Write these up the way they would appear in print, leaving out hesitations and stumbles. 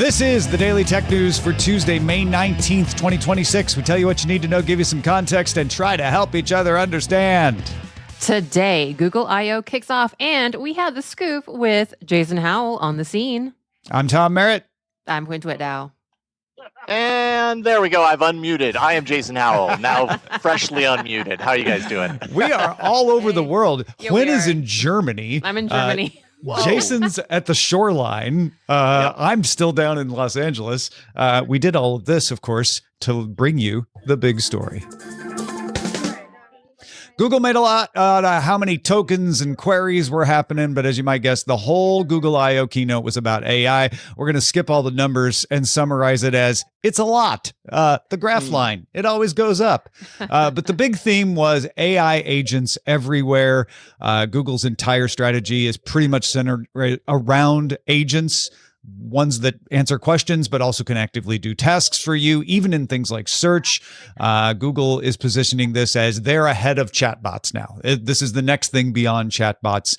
This is the Daily Tech News for Tuesday, May 19th, 2026. We tell you what you need to know, give you some context, and try to help each other understand. Today, Google I.O. kicks off, and we have the scoop with Jason Howell on the scene. I'm Tom Merritt. I'm Huyen Dow. And there we go. I've unmuted. I am Jason Howell, now freshly unmuted. How are you guys doing? We are all over the world. Yeah, Huyen is in Germany. I'm in Germany. Jason's at the shoreline. Yep. I'm still down in Los Angeles. We did all of this, of course, to bring you the big story. Google made a lot out of how many tokens and queries were happening, but as you might guess, the whole Google I.O. keynote was about AI. We're going to skip all the numbers and summarize it as it's a lot. The graph line, it always goes up. But the big theme was AI agents everywhere. Google's entire strategy is pretty much centered around agents. Ones that answer questions, but also can actively do tasks for you, even in things like search. Google is positioning this as they're ahead of chatbots now. This is the next thing beyond chatbots.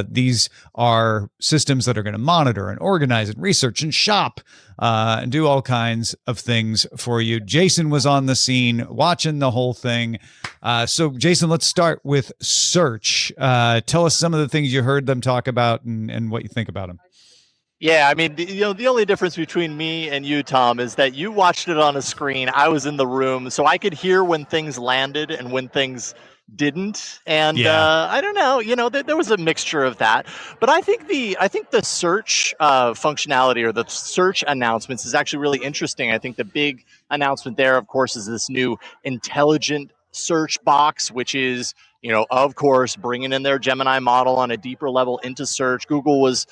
These are systems that are going to monitor and organize and research and shop and do all kinds of things for you. Jason was on the scene watching the whole thing. So, Jason, let's start with search. Tell us some of the things you heard them talk about and what you think about them. Yeah, I mean, the only difference between me and you, Tom, is that you watched it on a screen. I was in the room, so I could hear when things landed and when things didn't. And I don't know, there was a mixture of that. But I think the search functionality or the search announcements is actually really interesting. I think the big announcement there, of course, is this new intelligent search box, which is of course, bringing in their Gemini model on a deeper level into search. Google was,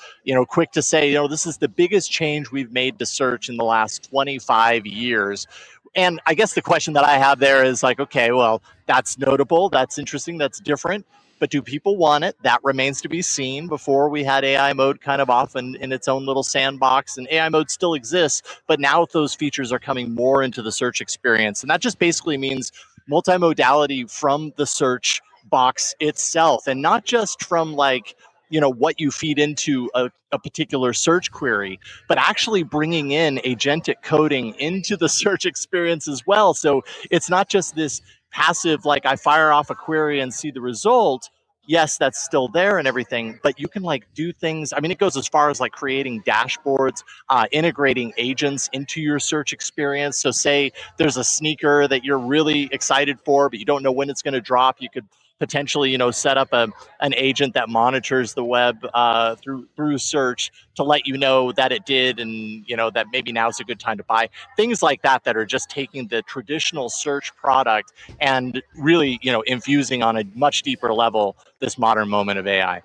quick to say, this is the biggest change we've made to search in the last 25 years. And I guess the question that I have there is like, okay, well, that's notable. That's interesting. That's different. But do people want it? That remains to be seen. Before we had AI mode kind of off in its own little sandbox, and AI mode still exists. But now those features are coming more into the search experience. And that just basically means multimodality from the search box itself, and not just from what you feed into a particular search query, but actually bringing in agentic coding into the search experience as well. So it's not just this passive, like I fire off a query and see the result. Yes, that's still there and everything, but you can do things. I mean, it goes as far as creating dashboards, integrating agents into your search experience. So say there's a sneaker that you're really excited for, but you don't know when it's going to drop. You could potentially, set up an agent that monitors the web through search to let you know that it did, and that maybe now's a good time to buy. Things like that are just taking the traditional search product and really, infusing on a much deeper level this modern moment of AI.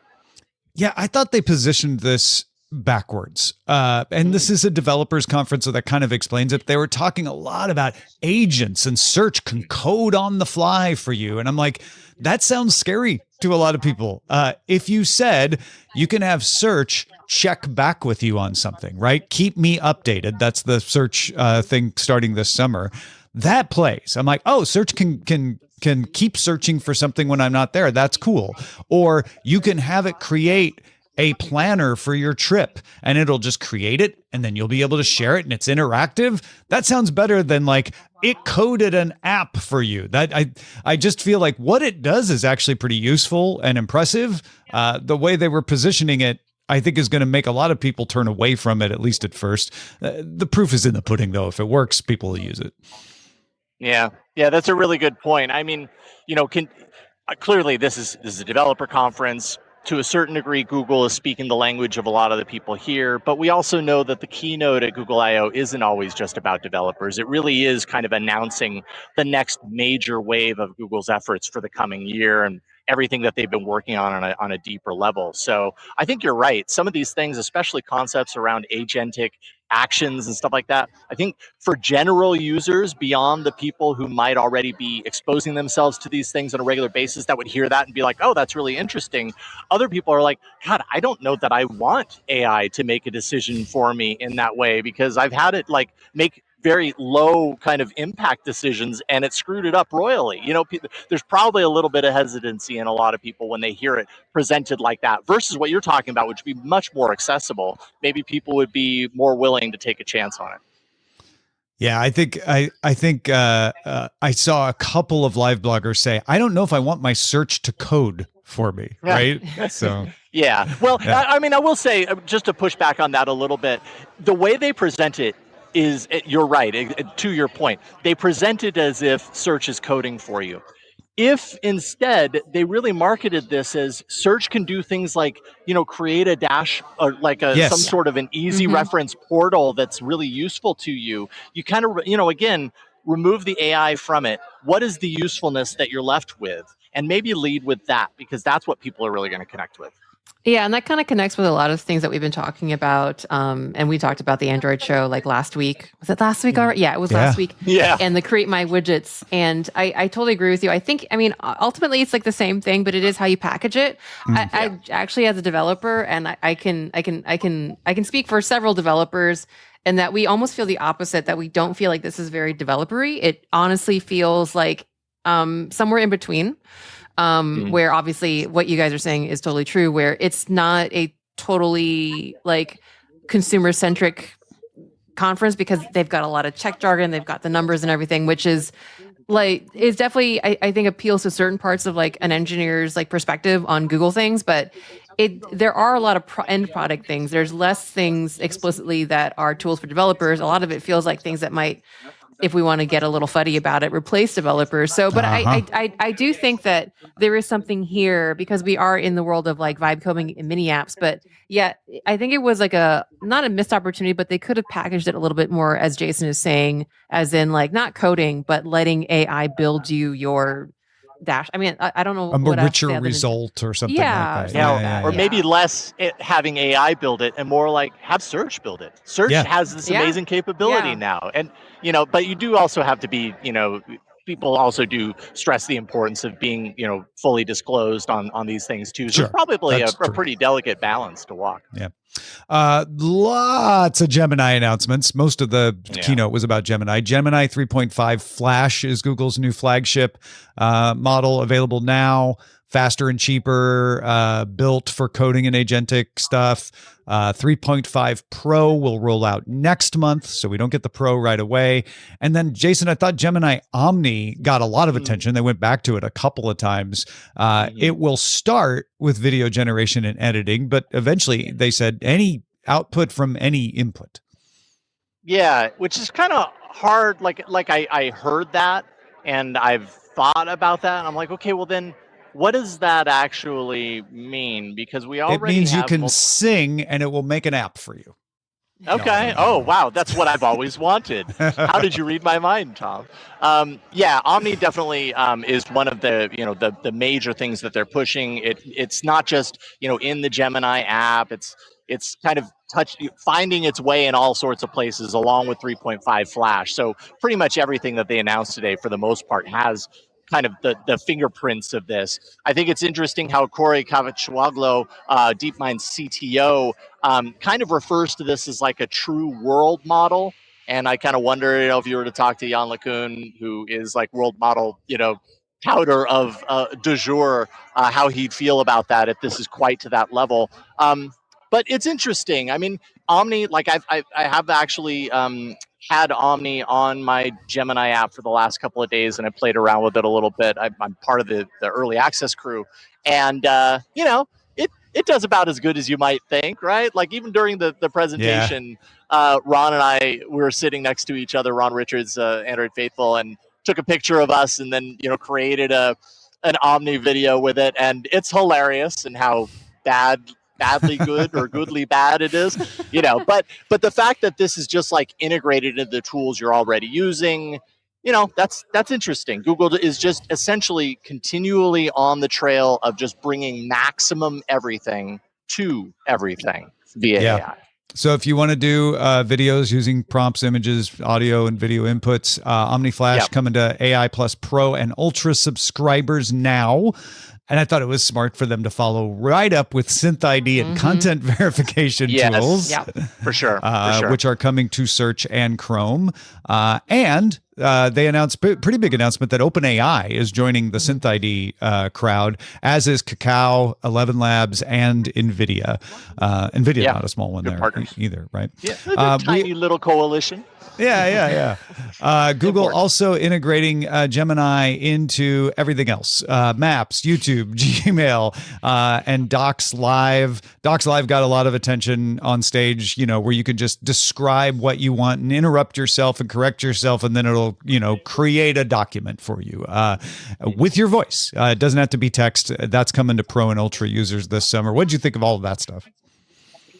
Yeah, I thought they positioned this backwards. And this is a developers conference, so that kind of explains it. They were talking a lot about agents, and search can code on the fly for you. And I'm like, that sounds scary to a lot of people. If you said you can have search check back with you on something, right? Keep me updated. That's the search thing starting this summer. That plays. I'm like, oh, search can keep searching for something when I'm not there. That's cool. Or you can have it create a planner for your trip, and it'll just create it, and then you'll be able to share it, and it's interactive. That sounds better than it coded an app for you. That I just feel like what it does is actually pretty useful and impressive. The way they were positioning it, I think, is going to make a lot of people turn away from it, at least at first. The proof is in the pudding, though. If it works, people will use it. Yeah, that's a really good point. I mean, clearly this is a developer conference. To a certain degree, Google is speaking the language of a lot of the people here, but we also know that the keynote at Google I/O isn't always just about developers. It really is kind of announcing the next major wave of Google's efforts for the coming year and everything that they've been working on a deeper level. So I think you're right. Some of these things, especially concepts around agentic actions and stuff like that, I think for general users beyond the people who might already be exposing themselves to these things on a regular basis, that would hear that and be like, oh, that's really interesting. Other people are like, God, I don't know that I want AI to make a decision for me in that way, because I've had it make very low kind of impact decisions, and it screwed it up royally. There's probably a little bit of hesitancy in a lot of people when they hear it presented like that versus what you're talking about, which would be much more accessible. Maybe people would be more willing to take a chance on it. Yeah, I think I saw a couple of live bloggers say, I don't know if I want my search to code for me, right? So yeah. Well, yeah. I mean, I will say, just to push back on that a little bit, the way they present it is, you're right, to your point, they present it as if search is coding for you. If instead they really marketed this as search can do things like, create a dash or like some sort of an easy reference portal that's really useful to you, you kind of, again, remove the AI from it. What is the usefulness that you're left with? And maybe lead with that, because that's what people are really going to connect with. Yeah, and that kind of connects with a lot of things that we've been talking about. And we talked about the Android show like last week. Was it last week already? Yeah, it was last week. Yeah. And the Create My Widgets. And I totally agree with you. I mean, ultimately it's like the same thing, but it is how you package it. I actually, as a developer, and I can speak for several developers, and that we almost feel the opposite, that we don't feel like this is very developer-y. It honestly feels like somewhere in between. Where obviously what you guys are saying is totally true, where it's not a totally like consumer centric conference, because they've got a lot of tech jargon, they've got the numbers and everything, which is definitely, I think, appeals to certain parts of like an engineer's like perspective on Google things, but there are a lot of end product things. There's less things explicitly that are tools for developers. A lot of it feels like things that might, if we want to get a little fuddy about it, replace developers. So, but I do think that there is something here, because we are in the world of like vibe coding and mini apps. But yeah, I think it was like not a missed opportunity, but they could have packaged it a little bit more, as Jason is saying, as in like not coding, but letting AI build you your dash. I mean, I don't know, a richer result or something like that. Yeah. Or maybe less having AI build it and more like have search build it. Search has this amazing capability now. And, but you do also have to be, people also do stress the importance of being, fully disclosed on these things too. So it's probably a pretty delicate balance to walk. Yeah. Lots of Gemini announcements. Most of the keynote was about Gemini. Gemini 3.5 Flash is Google's new flagship model, available now. Faster and cheaper, built for coding and agentic stuff. 3.5 Pro will roll out next month, so we don't get the Pro right away. And then, Jason, I thought Gemini Omni got a lot of attention. They went back to it a couple of times. It will start with video generation and editing, but eventually they said any output from any input. Yeah, which is kind of hard. Like I heard that, and I've thought about that, and I'm like, okay, well then, what does that actually mean? Because we already it means you can sing and it will make an app for you. Okay. Oh, wow. That's what I've always wanted. How did you read my mind, Tom? Yeah, Omni definitely is one of the the major things that they're pushing. It's not just in the Gemini app. It's kind of finding its way in all sorts of places, along with 3.5 Flash. So pretty much everything that they announced today, for the most part, has kind of the fingerprints of this. I think it's interesting how Corey Cavachwaglo, DeepMind's CTO, kind of refers to this as like a true world model. And I kind of wonder, if you were to talk to Jan LeCun, who is like world model, touter of du jour, how he'd feel about that if this is quite to that level. But it's interesting. I mean, Omni, like I have actually had Omni on my Gemini app for the last couple of days, and I played around with it a little bit. I'm part of the early access crew, and it does about as good as you might think, right? Like even during the presentation, Ron and I, we were sitting next to each other, Ron Richards, Android Faithful, and took a picture of us, and then created an Omni video with it, and it's hilarious and how badly good or goodly bad it is, but the fact that this is just like integrated into the tools you're already using, that's interesting. Google is just essentially continually on the trail of just bringing maximum everything to everything via AI. So if you want to do videos using prompts, images, audio, and video inputs, Omni Flash coming to AI Plus Pro and Ultra subscribers now. And I thought it was smart for them to follow right up with Synth ID and content verification tools, for sure, which are coming to Search and Chrome. And they announced pretty big announcement that OpenAI is joining the Synth ID crowd, as is Kakao, 11 Labs, and NVIDIA. NVIDIA, not a small one there either, right? Yeah, tiny little coalition. Yeah. Google also integrating Gemini into everything else. Maps, YouTube, Gmail, and Docs Live. Docs Live got a lot of attention on stage, where you can just describe what you want and interrupt yourself and correct yourself, and then it'll, create a document for you with your voice. It doesn't have to be text. That's coming to Pro and Ultra users this summer. What did you think of all of that stuff?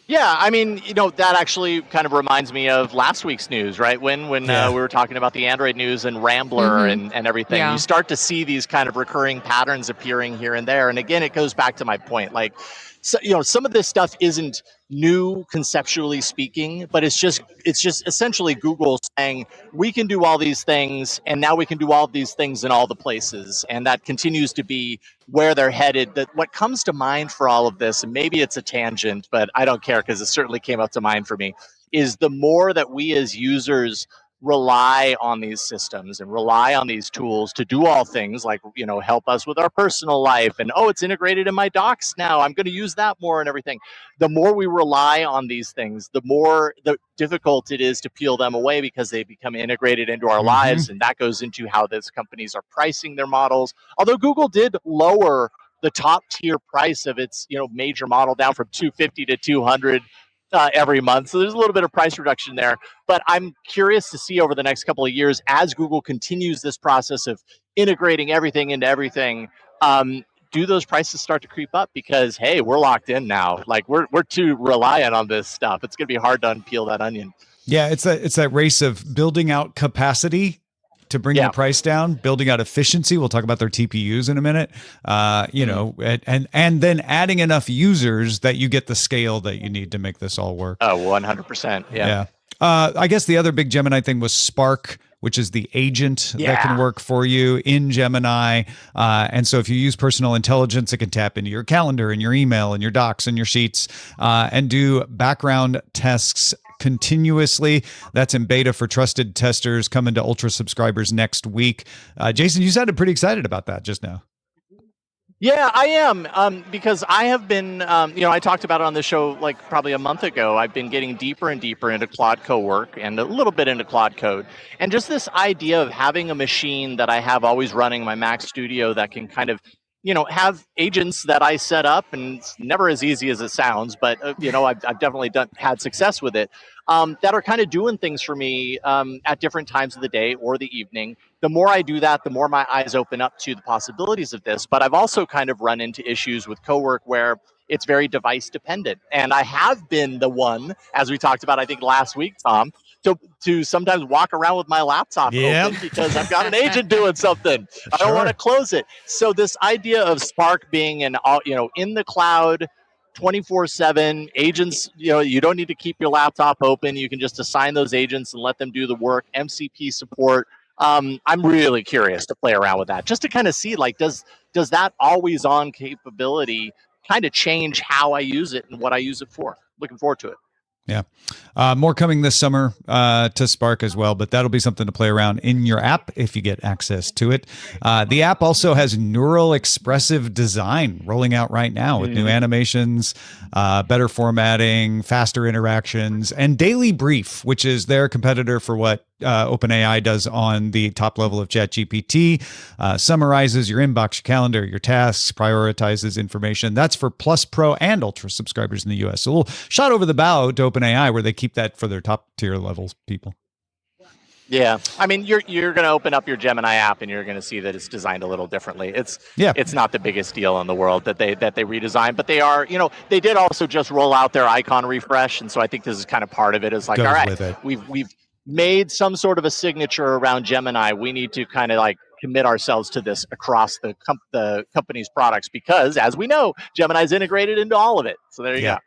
Yeah, I mean, that actually kind of reminds me of last week's news, right? When we were talking about the Android news and Rambler and everything. You start to see these kind of recurring patterns appearing here and there. And again, it goes back to my point. Like, so, some of this stuff isn't new conceptually speaking, but it's just essentially Google saying we can do all these things, and now we can do all of these things in all the places, and that continues to be where they're headed. That what comes to mind for all of this, and maybe it's a tangent, but I don't care because it certainly came up to mind for me, is the more that we as users rely on these systems and rely on these tools to do all things like, help us with our personal life, and it's integrated in my docs now, I'm going to use that more and everything. The more we rely on these things, the more difficult it is to peel them away because they become integrated into our lives, and that goes into how these companies are pricing their models. Although Google did lower the top tier price of its major model down from $250 to $200 every month. So there's a little bit of price reduction there. But I'm curious to see over the next couple of years, as Google continues this process of integrating everything into everything, do those prices start to creep up? Because, hey, we're locked in now. Like, we're too reliant on this stuff. It's going to be hard to unpeel that onion. Yeah, it's that race of building out capacity to bring the price down, building out efficiency. We'll talk about their TPUs in a minute. And then adding enough users that you get the scale that you need to make this all work. Oh, 100%. Yeah. I guess the other big Gemini thing was Spark, which is the agent that can work for you in Gemini. And so if you use personal intelligence, it can tap into your calendar and your email and your docs and your sheets and do background tasks continuously. That's in beta for trusted testers, coming to Ultra subscribers next week. Jason, you sounded pretty excited about that just now. Yeah, I am, because I have been, I talked about it on the show like probably a month ago. I've been getting deeper and deeper into Claude Cowork and a little bit into Claude Code. And just this idea of having a machine that I have always running my Mac Studio that can kind of, have agents that I set up, and it's never as easy as it sounds, but, I've definitely had success with it, that are kind of doing things for me at different times of the day or the evening. The more I do that, the more my eyes open up to the possibilities of this. But I've also kind of run into issues with Cowork where it's very device dependent. And I have been the one, as we talked about, I think last week, Tom, to sometimes walk around with my laptop open because I've got an agent doing something. I don't want to close it. So this idea of Spark being in the cloud, 24/7 agents, you don't need to keep your laptop open. You can just assign those agents and let them do the work. MCP support. I'm really curious to play around with that, just to kind of see, like, does that always on capability kind of change how I use it and what I use it for? Looking forward to it. Yeah. More coming this summer to Spark as well, but that'll be something to play around in your app if you get access to it. The app also has neural expressive design rolling out right now with new animations, better formatting, faster interactions, and Daily Brief, which is their competitor for what OpenAI does on the top level of ChatGPT, summarizes your inbox, your calendar, your tasks, prioritizes information. That's for Plus, Pro, and Ultra subscribers in the US. So a little shot over the bow to OpenAI, where they keep that for their top tier levels people. Yeah, I mean, you're going to open up your Gemini app and you're going to see that it's designed a little differently. It's not the biggest deal in the world that they redesigned, but they are, they did also just roll out their icon refresh, and so I think this is kind of part of it. Is like, all right, we've made some sort of a signature around Gemini. We need to kind of like commit ourselves to this across the company's products because, as we know, Gemini is integrated into all of it. So there you go.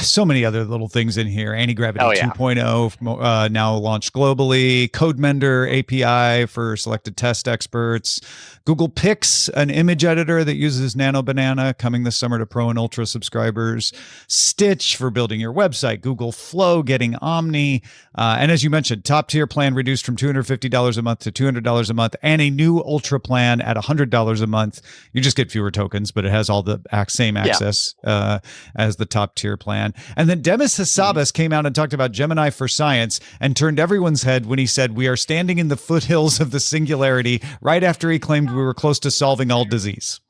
So many other little things in here. Anti-gravity 2.0 now launched globally. CodeMender API for selected test experts. Google Pix, an image editor that uses Nano Banana, coming this summer to Pro and Ultra subscribers. Stitch for building your website. Google Flow getting Omni. And as you mentioned, top tier plan reduced from $250 a month to $200 a month, and a new Ultra plan at $100 a month. You just get fewer tokens, but it has all the same access as the top tier plan. And then Demis Hassabis came out and talked about Gemini for Science and turned everyone's head when he said, "We are standing in the foothills of the Singularity," right after he claimed we were close to solving all disease.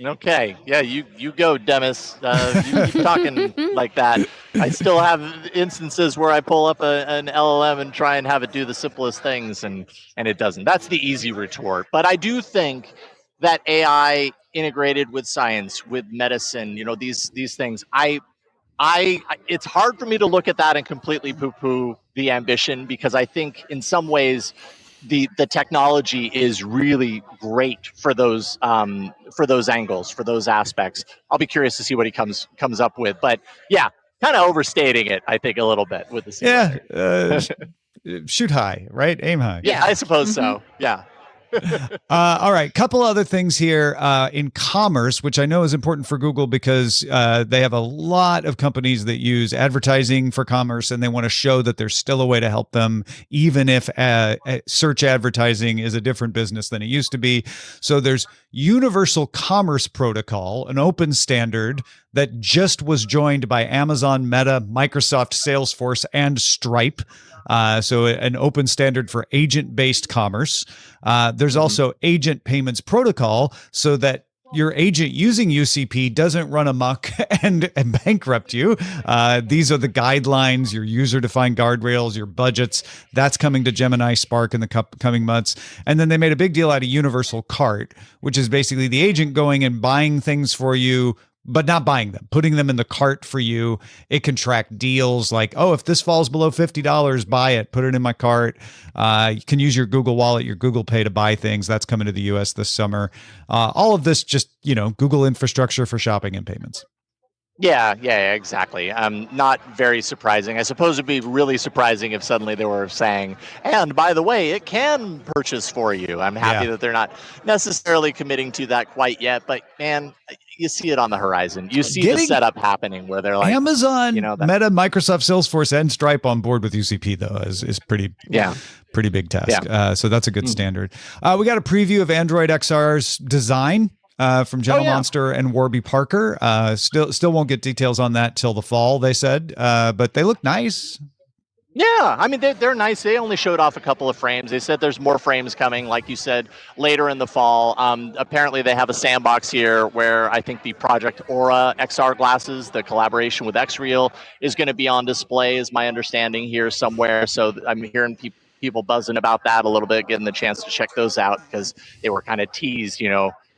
Okay. Yeah, you go, Demis. You keep talking like that. I still have instances where I pull up an LLM and try and have it do the simplest things, and it doesn't. That's the easy retort. But I do think that AI integrated with science, with medicine, these things, it's hard for me to look at that and completely poo-poo the ambition, because I think in some ways the technology is really great for those angles, for those aspects. I'll be curious to see what he comes up with, but yeah, kind of overstating it, I think, a little bit with the Singularity. Shoot high, right? Aim high. Yeah, I suppose so. Yeah. All right. Couple other things here in commerce, which I know is important for Google because they have a lot of companies that use advertising for commerce, and they want to show that there's still a way to help them, even if search advertising is a different business than it used to be. So there's Universal Commerce Protocol, an open standard that just was joined by Amazon, Meta, Microsoft, Salesforce, and Stripe. So an open standard for agent-based commerce. There's also Agent Payments Protocol, so that your agent using UCP doesn't run amok and bankrupt you. These are the guidelines, your user-defined guardrails, your budgets. That's coming to Gemini Spark in the coming months. And then they made a big deal out of Universal Cart, which is basically the agent going and buying things for you, but not buying them, putting them in the cart for you. It can track deals like, oh, if this falls below $50, buy it, put it in my cart. You can use your Google Wallet, your Google Pay to buy things. That's coming to the US this summer. All of this just, Google infrastructure for shopping and payments. Yeah, exactly. Not very surprising. I suppose it'd be really surprising if suddenly they were saying, and by the way, it can purchase for you. I'm happy that they're not necessarily committing to that quite yet, but man, you see it on the horizon. You see the setup happening where they're like Amazon, Meta, Microsoft, Salesforce, and Stripe on board with UCP though is pretty big task. Yeah. So that's a good standard. We got a preview of Android XR's design. From Gemma Monster and Warby Parker. Still won't get details on that till the fall, they said, but they look nice. Yeah, I mean, they're nice. They only showed off a couple of frames. They said there's more frames coming, like you said, later in the fall. Apparently, they have a sandbox here where I think the Project Aura XR glasses, the collaboration with XReal, is going to be on display, is my understanding here somewhere. So I'm hearing people buzzing about that a little bit, getting the chance to check those out because they were kind of teased,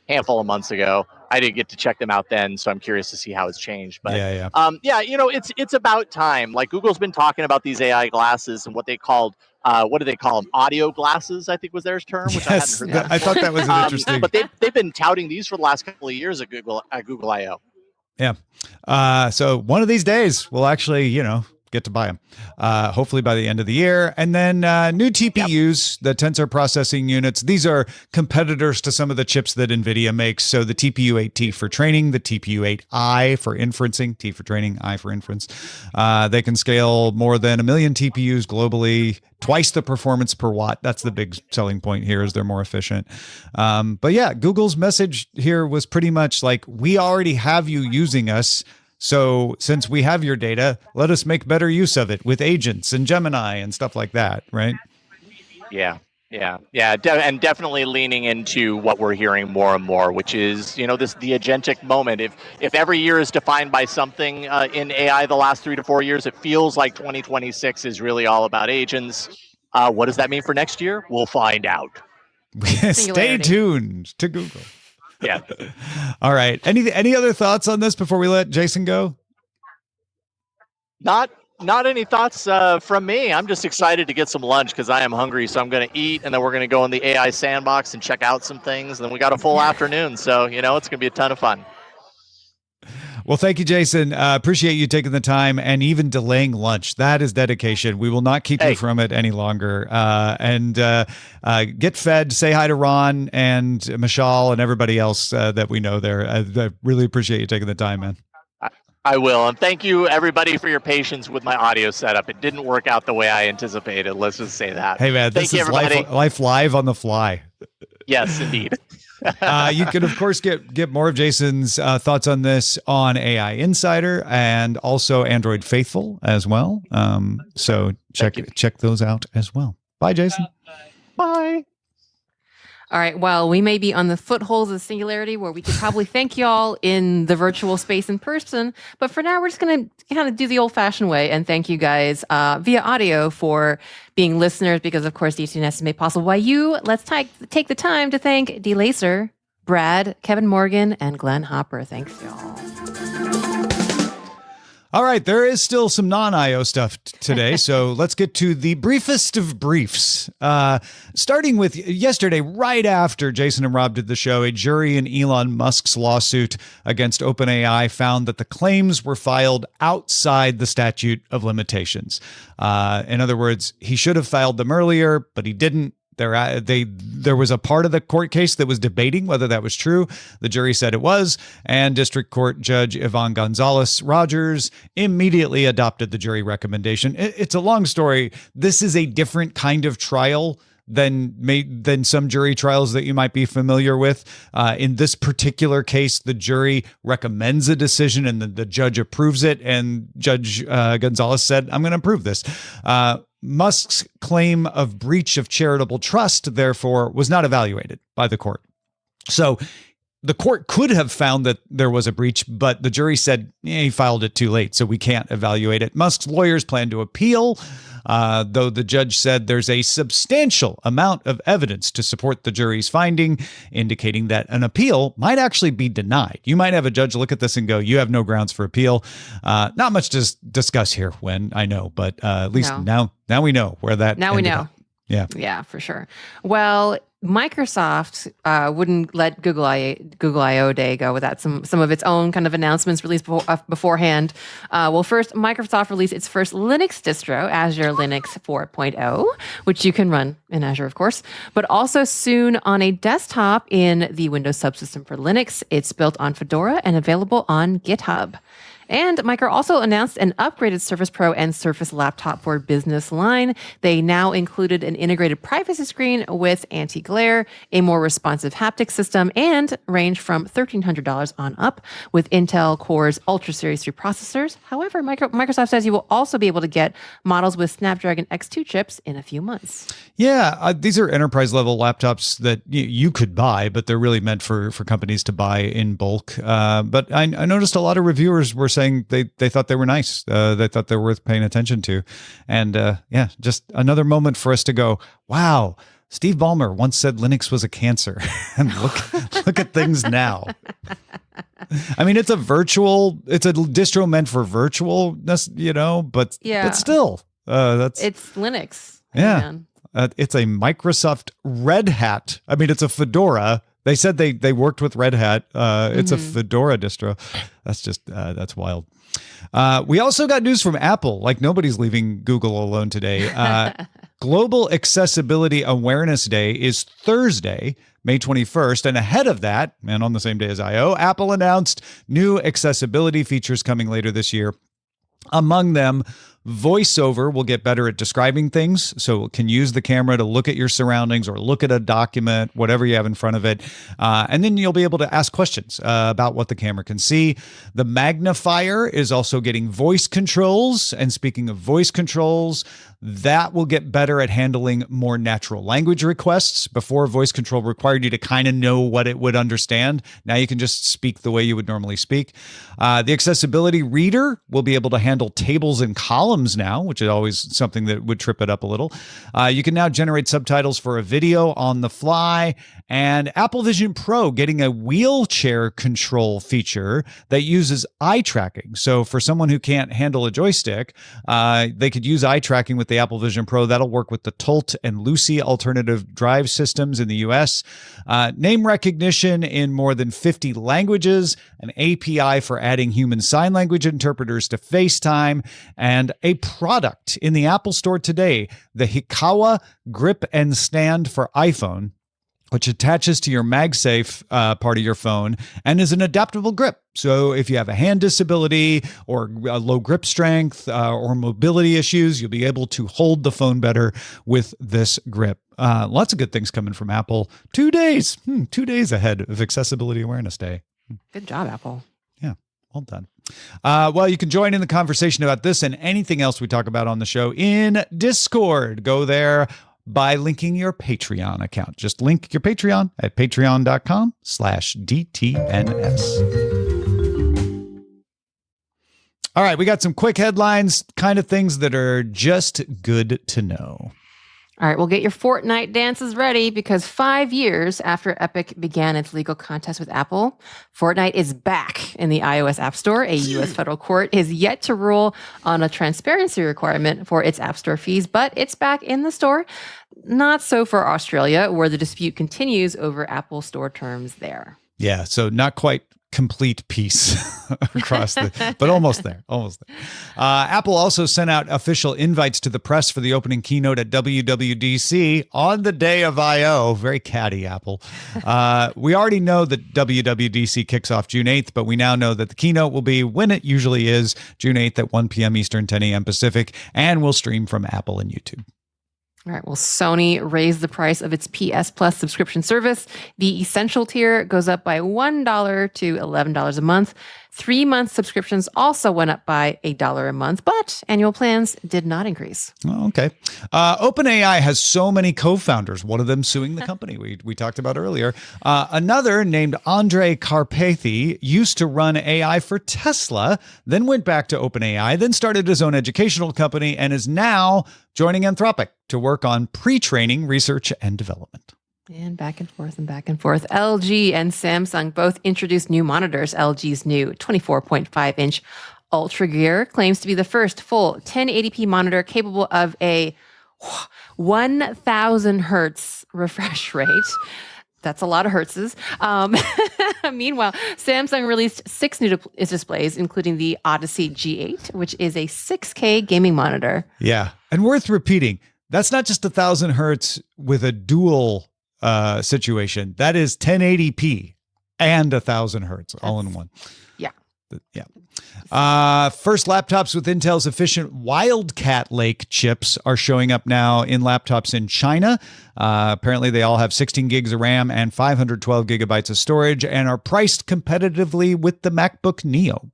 handful of months ago. I didn't get to check them out then, so I'm curious to see how it's changed. But it's about time. Like Google's been talking about these AI glasses and what they called what do they call them? Audio glasses, I think was their term. Which I hadn't heard that I thought that was interesting. But they've been touting these for the last couple of years at Google I/O. Yeah. So one of these days we'll actually, get to buy them, hopefully by the end of the year. And then new TPUs, the tensor processing units. These are competitors to some of the chips that NVIDIA makes. So the TPU-8T for training, the TPU-8i for inferencing, T for training, I for inference. They can scale more than 1 million TPUs globally, twice the performance per watt. That's the big selling point here, is they're more efficient. But yeah, Google's message here was pretty much like, we already have you using us. So since we have your data, let us make better use of it with agents and Gemini and stuff like that, right? Yeah. And definitely leaning into what we're hearing more and more, which is, the agentic moment. If every year is defined by something in AI the last 3 to 4 years, it feels like 2026 is really all about agents. What does that mean for next year? We'll find out. Stay tuned to Google. Yeah. All right. Any other thoughts on this before we let Jason go? Not any thoughts from me. I'm just excited to get some lunch because I am hungry. So I'm going to eat, and then we're going to go in the AI sandbox and check out some things. And then we got a full afternoon. So, it's going to be a ton of fun. Well, thank you, Jason. Appreciate you taking the time and even delaying lunch. That is dedication. We will not keep you from it any longer. And get fed. Say hi to Ron and Mishal and everybody else that we know there. I really appreciate you taking the time, man. I will. And thank you, everybody, for your patience with my audio setup. It didn't work out the way I anticipated. Let's just say that. Hey, man, this is life live on the fly. Yes, indeed. You can, of course, get more of Jason's thoughts on this on AI Insider and also Android Faithful as well. So check those out as well. Bye, Jason. Bye. All right. Well, we may be on the Foothills of Singularity where we could probably thank y'all in the virtual space in person. But for now, we're just going to kind of do the old-fashioned way and thank you guys via audio for being listeners because, of course, DTNS is made possible by you. Let's take the time to thank D. Lacer, Brad, Kevin Morgan, and Glenn Hopper. Thanks, y'all. All right, there is still some non-IO stuff today, so let's get to the briefest of briefs. Starting with yesterday, right after Jason and Rob did the show, a jury in Elon Musk's lawsuit against OpenAI found that the claims were filed outside the statute of limitations. In other words, he should have filed them earlier, but he didn't. There was a part of the court case that was debating whether that was true. The jury said it was, and District Court Judge Yvonne Gonzalez Rogers immediately adopted the jury recommendation. It's a long story. This is a different kind of trial than some jury trials that you might be familiar with. In this particular case, the jury recommends a decision and the judge approves it, and Judge Gonzalez said, I'm going to approve this. Musk's claim of breach of charitable trust, therefore, was not evaluated by the court. So the court could have found that there was a breach, but the jury said he filed it too late, so we can't evaluate it. Musk's lawyers plan to appeal, though the judge said there's a substantial amount of evidence to support the jury's finding, indicating that an appeal might actually be denied. You might have a judge look at this and go, you have no grounds for appeal. Not much to discuss here, I know, but at least now we know where that Now we know. Up. Yeah, for sure. Well, Microsoft wouldn't let Google I/O Day go without some of its own kind of announcements released beforehand. Well, first, Microsoft released its first Linux distro, Azure Linux 4.0, which you can run in Azure, of course, but also soon on a desktop in the Windows subsystem for Linux. It's built on Fedora and available on GitHub. And Micro also announced an upgraded Surface Pro and Surface Laptop for business line. They now included an integrated privacy screen with anti-glare, a more responsive haptic system, and range from $1,300 on up with Intel Core's Ultra Series 3 processors. However, Microsoft says you will also be able to get models with Snapdragon X2 chips in a few months. Yeah, these are enterprise-level laptops that you could buy, but they're really meant for companies to buy in bulk. But I noticed a lot of reviewers were saying they thought they were nice. They thought they were worth paying attention to. And just another moment for us to go, wow, Steve Ballmer once said Linux was a cancer. And look at things now. I mean, it's a distro meant for virtualness, but still, it's Linux. Yeah. It's a Microsoft Red Hat. I mean, it's a Fedora. They said they worked with Red Hat. It's a Fedora distro. That's wild. We also got news from Apple. Like nobody's leaving Google alone today. Global Accessibility Awareness Day is Thursday, May 21st. And ahead of that, and on the same day as I/O, Apple announced new accessibility features coming later this year. Among them, VoiceOver will get better at describing things, so it can use the camera to look at your surroundings or look at a document, whatever you have in front of it, and then you'll be able to ask questions about what the camera can see. The magnifier is also getting voice controls, and speaking of voice controls, that will get better at handling more natural language requests. Before, voice control required you to kind of know what it would understand. Now you can just speak the way you would normally speak. The accessibility reader will be able to handle tables and columns columns now, which is always something that would trip it up a little. You can now generate subtitles for a video on the fly, and Apple Vision Pro getting a wheelchair control feature that uses eye tracking. So for someone who can't handle a joystick, they could use eye tracking with the Apple Vision Pro. That'll work with the Tolt and Lucy alternative drive systems in the US. Name recognition in more than 50 languages, an API for adding human sign language interpreters to FaceTime, and a product in the Apple Store today, the Hikawa Grip and Stand for iPhone, which attaches to your MagSafe part of your phone and is an adaptable grip. So if you have a hand disability or a low grip strength or mobility issues, you'll be able to hold the phone better with this grip. Lots of good things coming from Apple. 2 days, 2 days ahead of Accessibility Awareness Day. Good job, Apple. Yeah, well done. Well, you can join in the conversation about this and anything else we talk about on the show in Discord. Go there by linking your Patreon account. Just link your Patreon at patreon.com/DTNS. All right, we got some quick headlines, kind of things that are just good to know. All right, well, get your Fortnite dances ready because 5 years after Epic began its legal contest with Apple, Fortnite is back in the iOS App Store. A U.S. federal court is yet to rule on a transparency requirement for its App Store fees, but it's back in the store. Not so for Australia, where the dispute continues over Apple Store terms there. Yeah, so not quite complete peace across but almost there. Apple also sent out official invites to the press for the opening keynote at WWDC on the day of I.O. Very catty, Apple. We already know that WWDC kicks off June 8th, but we now know that the keynote will be when it usually is, June 8th at 1 p.m. Eastern, 10 a.m. Pacific, and will stream from Apple and YouTube. All right. Well, Sony raised the price of its PS Plus subscription service. The Essential tier goes up by $1 to $11 a month. 3-month subscriptions also went up by $1 a month, but annual plans did not increase. Oh, okay. OpenAI has so many co-founders, one of them suing the company we talked about earlier. Another named Andre Karpathy used to run AI for Tesla, then went back to OpenAI, then started his own educational company, and is now joining Anthropic to work on pre-training research and development. And back and forth and back and forth. LG and Samsung both introduced new monitors. LG's new 24.5-inch Ultra Gear claims to be the first full 1080p monitor capable of a 1,000 hertz refresh rate. That's a lot of hertzes. Meanwhile, Samsung released 6 new displays, including the Odyssey G8, which is a 6K gaming monitor. Yeah. And worth repeating, that's not just 1,000 hertz with a dual situation. That is 1080p and 1,000 hertz all in one. Yeah. Yeah. First laptops with Intel's efficient Wildcat Lake chips are showing up now in laptops in China. Apparently, they all have 16 gigs of RAM and 512 gigabytes of storage and are priced competitively with the MacBook Neo.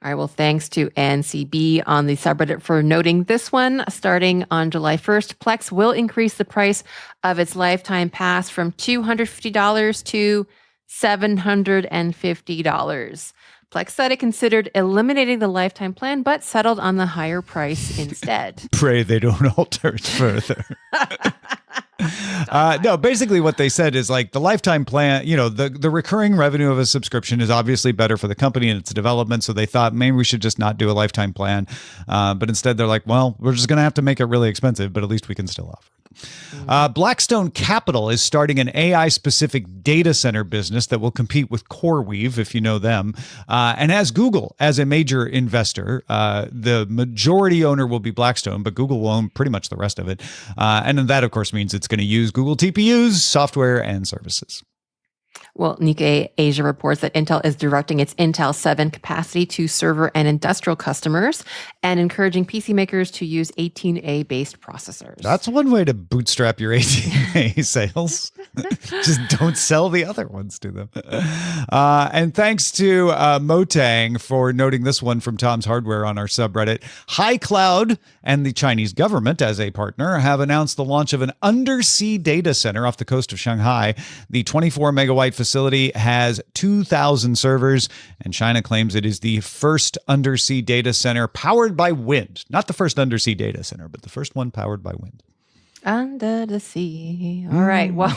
All right, well, thanks to NCB on the subreddit for noting this one. Starting on July 1st, Plex will increase the price of its lifetime pass from $250 to $750. Plex said it considered eliminating the lifetime plan, but settled on the higher price instead. Pray they don't alter it further. No, basically what they said is like the lifetime plan, the recurring revenue of a subscription is obviously better for the company and its development. So they thought maybe we should just not do a lifetime plan. But instead they're like, well, we're just going to have to make it really expensive, but at least we can still offer it. Blackstone Capital is starting an AI-specific data center business that will compete with CoreWeave, if you know them, and has Google as a major investor. The majority owner will be Blackstone, but Google will own pretty much the rest of it. And then that, of course, means it's going to use Google TPUs, software, and services. Well, Nikkei Asia reports that Intel is directing its Intel 7 capacity to server and industrial customers and encouraging PC makers to use 18A-based processors. That's one way to bootstrap your 18A sales. Just don't sell the other ones to them. And thanks to Motang for noting this one from Tom's Hardware on our subreddit. HiCloud and the Chinese government as a partner have announced the launch of an undersea data center off the coast of Shanghai. The 24-megawatt facility has 2,000 servers, and China claims it is the first undersea data center powered by wind. Not the first undersea data center, but the first one powered by wind. Under the sea. All right. Well,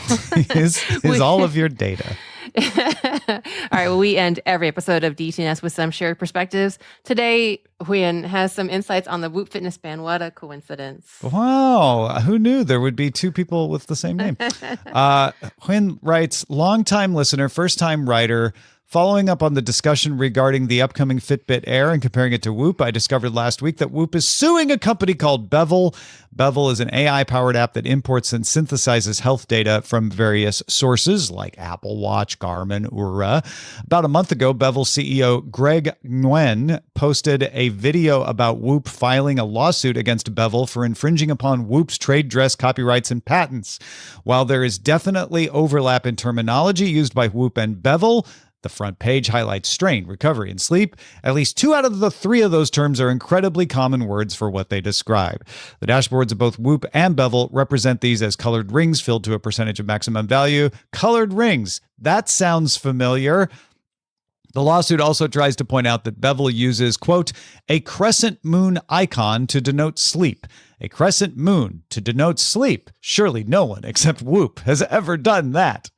is all of your data. All right. Well, we end every episode of DTNS with some shared perspectives. Today, Huyen has some insights on the Whoop fitness band. What a coincidence. Wow. Who knew there would be two people with the same name? Huyen writes, longtime listener, first-time writer. Following up on the discussion regarding the upcoming Fitbit Air and comparing it to Whoop, I discovered last week that Whoop is suing a company called Bevel. Bevel is an AI-powered app that imports and synthesizes health data from various sources like Apple Watch, Garmin, Oura. About a month ago, Bevel CEO Greg Nguyen posted a video about Whoop filing a lawsuit against Bevel for infringing upon Whoop's trade dress copyrights and patents. While there is definitely overlap in terminology used by Whoop and Bevel, the front page highlights strain, recovery, and sleep. At least 2 out of the 3 of those terms are incredibly common words for what they describe. The dashboards of both Whoop and Bevel represent these as colored rings filled to a percentage of maximum value. Colored rings. That sounds familiar. The lawsuit also tries to point out that Bevel uses, quote, a crescent moon icon to denote sleep. A crescent moon to denote sleep. Surely no one except Whoop has ever done that.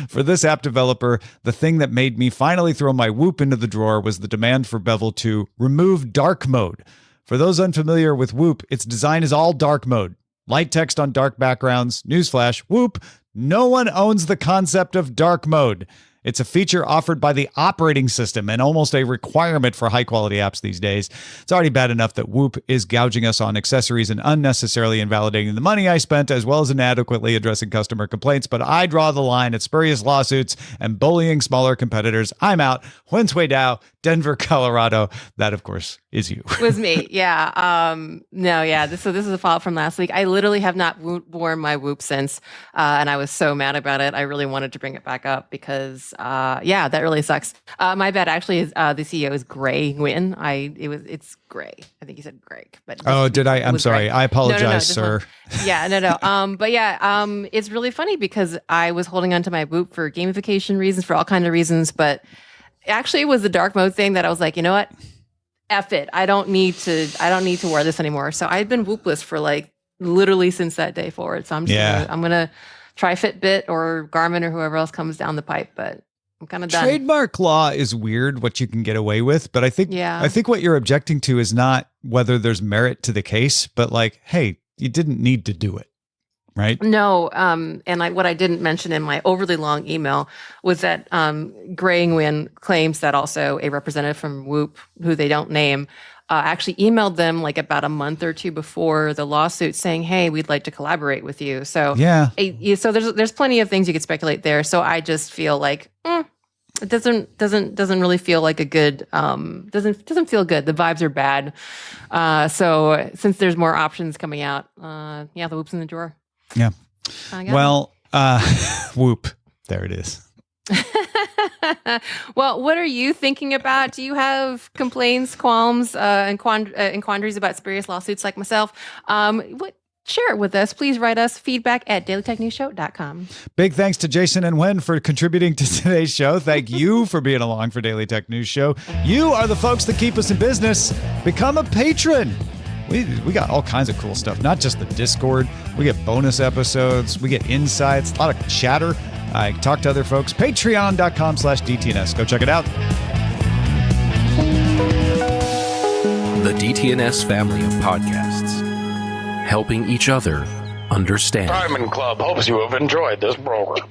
For this app developer, the thing that made me finally throw my Whoop into the drawer was the demand for Bevel to remove dark mode. For those unfamiliar with Whoop, its design is all dark mode. Light text on dark backgrounds. Newsflash, Whoop, no one owns the concept of dark mode. It's a feature offered by the operating system and almost a requirement for high-quality apps these days. It's already bad enough that Whoop is gouging us on accessories and unnecessarily invalidating the money I spent, as well as inadequately addressing customer complaints. But I draw the line at spurious lawsuits and bullying smaller competitors. I'm out. Huyen Dao, Denver, Colorado. That, of course, is you. Was me. Yeah. No, yeah. This is a follow-up from last week. I literally have not worn my Whoop since, and I was so mad about it. I really wanted to bring it back up because yeah, that really sucks. My bad. Actually, is the CEO is Gray Nguyen. It's Gray. I think he said Greg. But did I? I'm sorry. Gray. I apologize, sir. Yeah, no. But yeah, it's really funny because I was holding onto my Whoop for gamification reasons, for all kinds of reasons. But actually, it was the dark mode thing that I was like, you know what? F it. I don't need to wear this anymore. So I've been Whoopless for like literally since that day forward. So I'm gonna try Fitbit or Garmin or whoever else comes down the pipe, but I'm kind of done. Trademark law is weird what you can get away with, but I think what you're objecting to is not whether there's merit to the case, but like, hey, you didn't need to do it, right? No, and what I didn't mention in my overly long email was that Gray Nguyen claims that also a representative from Whoop, who they don't name, actually emailed them like about a month or 2 before the lawsuit saying, hey, we'd like to collaborate with you. So yeah. So there's plenty of things you could speculate there. So I just feel like it doesn't really feel like a good doesn't feel good. The vibes are bad. So since there's more options coming out, the Whoop's in the drawer. Yeah. Well, Whoop. There it is. Well, what are you thinking about? Do you have complaints, qualms, and quandaries about spurious lawsuits like myself? Share it with us. Please write us feedback@dailytechnewsshow.com. Big thanks to Jason and Huyen for contributing to today's show. Thank you for being along for Daily Tech News Show. You are the folks that keep us in business. Become a patron. We got all kinds of cool stuff, not just the Discord. We get bonus episodes. We get insights, a lot of chatter. I talk to other folks. Patreon.com/DTNS. Go check it out. The DTNS family of podcasts, helping each other understand. Diamond Club hopes you have enjoyed this program.